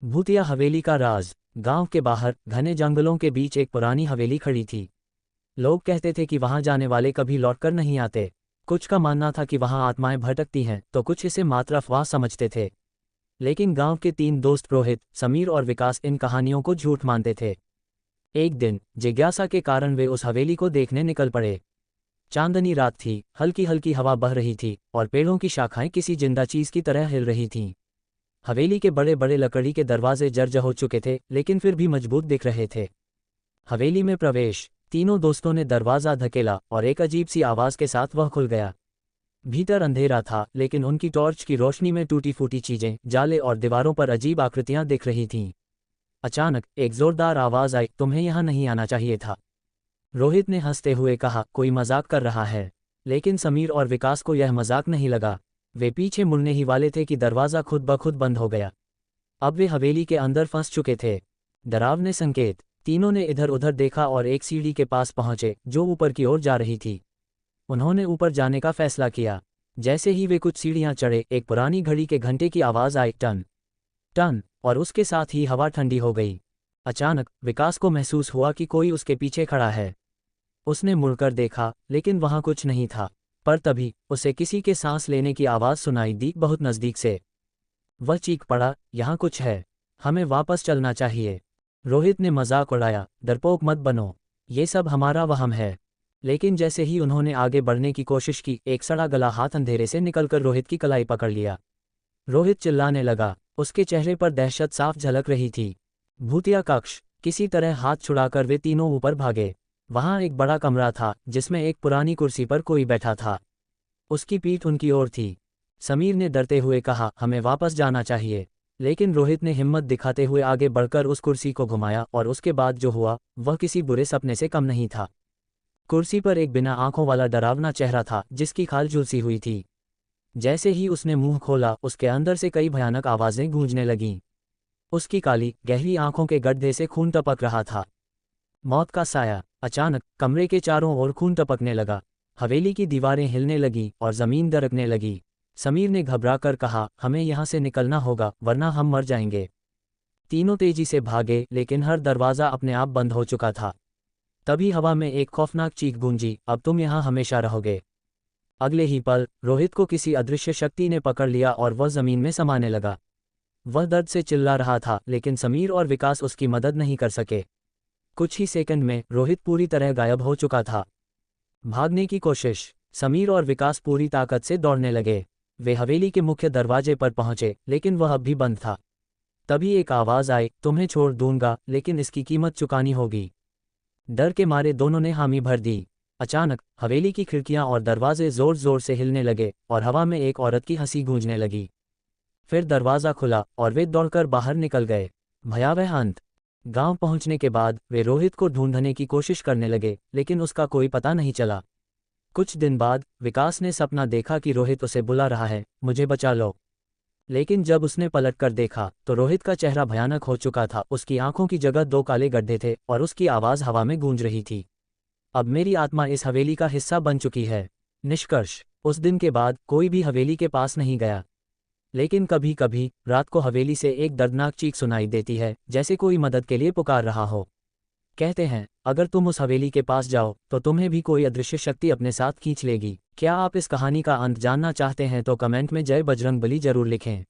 भूतिया हवेली का राज। गांव के बाहर घने जंगलों के बीच एक पुरानी हवेली खड़ी थी। लोग कहते थे कि वहां जाने वाले कभी लौटकर नहीं आते। कुछ का मानना था कि वहां आत्माएं भटकती हैं, तो कुछ इसे मात्र अफवाह समझते थे। लेकिन गांव के 3 दोस्त रोहित, समीर और विकास इन कहानियों को झूठ मानते थे। एक दिन जिज्ञासा के कारण वे उस हवेली को देखने निकल पड़े। चांदनी रात थी, हल्की हल्की हवा बह रही थी और पेड़ों की शाखाएं किसी जिंदा चीज की तरह हिल रही थीं। हवेली के बड़े बड़े लकड़ी के दरवाजे जर्जर हो चुके थे, लेकिन फिर भी मजबूत दिख रहे थे। हवेली में प्रवेश। तीनों दोस्तों ने दरवाज़ा धकेला और एक अजीब सी आवाज़ के साथ वह खुल गया। भीतर अंधेरा था, लेकिन उनकी टॉर्च की रोशनी में टूटी फूटी चीजें, जाले और दीवारों पर अजीब आकृतियां दिख रही थीं। अचानक एक जोरदार आवाज़ आई, तुम्हें यहाँ नहीं आना चाहिए था। रोहित ने हंसते हुए कहा, कोई मजाक कर रहा है। लेकिन समीर और विकास को यह मजाक नहीं लगा। वे पीछे मुड़ने ही वाले थे कि दरवाज़ा खुद ब खुद बंद हो गया। अब वे हवेली के अंदर फंस चुके थे। डरावने संकेत। तीनों ने इधर उधर देखा और एक सीढ़ी के पास पहुंचे, जो ऊपर की ओर जा रही थी। उन्होंने ऊपर जाने का फैसला किया। जैसे ही वे कुछ सीढ़ियां चढ़े, एक पुरानी घड़ी के घंटे की आवाज़ आई, टन टन, और उसके साथ ही हवा ठंडी हो गई। अचानक विकास को महसूस हुआ कि कोई उसके पीछे खड़ा है। उसने मुड़कर देखा, लेकिन वहां कुछ नहीं था। पर तभी उसे किसी के सांस लेने की आवाज़ सुनाई दी, बहुत नज़दीक से। वह चीख पड़ा, यहाँ कुछ है, हमें वापस चलना चाहिए। रोहित ने मजाक उड़ाया, डरपोक मत बनो, ये सब हमारा वहम है। लेकिन जैसे ही उन्होंने आगे बढ़ने की कोशिश की, एक सड़ा गला हाथ अंधेरे से निकलकर रोहित की कलाई पकड़ लिया। रोहित चिल्लाने लगा, उसके चेहरे पर दहशत साफ झलक रही थी। भूतिया कक्ष। किसी तरह हाथ छुड़ाकर वे तीनों ऊपर भागे। वहां एक बड़ा कमरा था, जिसमें एक पुरानी कुर्सी पर कोई बैठा था। उसकी पीठ उनकी ओर थी। समीर ने डरते हुए कहा, हमें वापस जाना चाहिए। लेकिन रोहित ने हिम्मत दिखाते हुए आगे बढ़कर उस कुर्सी को घुमाया, और उसके बाद जो हुआ वह किसी बुरे सपने से कम नहीं था। कुर्सी पर एक बिना आंखों वाला डरावना चेहरा था, जिसकी खाल झुलसी हुई थी। जैसे ही उसने मुंह खोला, उसके अंदर से कई भयानक आवाजें गूंजने लगीं। उसकी काली गहरी आंखों के गड्ढे से खून टपक रहा था। मौत का साया। अचानक कमरे के चारों ओर खून टपकने लगा। हवेली की दीवारें हिलने लगीं और जमीन दरकने लगी। समीर ने घबराकर कहा, हमें यहाँ से निकलना होगा, वरना हम मर जाएंगे। तीनों तेजी से भागे, लेकिन हर दरवाज़ा अपने आप बंद हो चुका था। तभी हवा में एक खौफनाक चीख गूंजी, अब तुम यहाँ हमेशा रहोगे। अगले ही पल रोहित को किसी अदृश्य शक्ति ने पकड़ लिया और वह जमीन में समाने लगा। वह दर्द से चिल्ला रहा था, लेकिन समीर और विकास उसकी मदद नहीं कर सके। कुछ ही सेकंड में रोहित पूरी तरह गायब हो चुका था। भागने की कोशिश। समीर और विकास पूरी ताकत से दौड़ने लगे। वे हवेली के मुख्य दरवाजे पर पहुंचे, लेकिन वह अब भी बंद था। तभी एक आवाज़ आई, तुम्हें छोड़ दूंगा, लेकिन इसकी कीमत चुकानी होगी। डर के मारे दोनों ने हामी भर दी। अचानक हवेली की खिड़कियां और दरवाजे जोर जोर से हिलने लगे और हवा में एक औरत की हंसी गूंजने लगी। फिर दरवाज़ा खुला और वे दौड़कर बाहर निकल गए। भयावह अंत। गांव पहुंचने के बाद वे रोहित को ढूंढने की कोशिश करने लगे, लेकिन उसका कोई पता नहीं चला। कुछ दिन बाद विकास ने सपना देखा कि रोहित उसे बुला रहा है, मुझे बचा लो। लेकिन जब उसने पलटकर देखा तो रोहित का चेहरा भयानक हो चुका था। उसकी आंखों की जगह 2 काले गड्ढे थे और उसकी आवाज़ हवा में गूंज रही थी। अब मेरी आत्मा इस हवेली का हिस्सा बन चुकी है। निष्कर्ष। उस दिन के बाद कोई भी हवेली के पास नहीं गया। लेकिन कभी कभी रात को हवेली से एक दर्दनाक चीख सुनाई देती है, जैसे कोई मदद के लिए पुकार रहा हो। कहते हैं, अगर तुम उस हवेली के पास जाओ तो तुम्हें भी कोई अदृश्य शक्ति अपने साथ खींच लेगी। क्या आप इस कहानी का अंत जानना चाहते हैं तो कमेंट में जय बजरंगबली जरूर लिखें।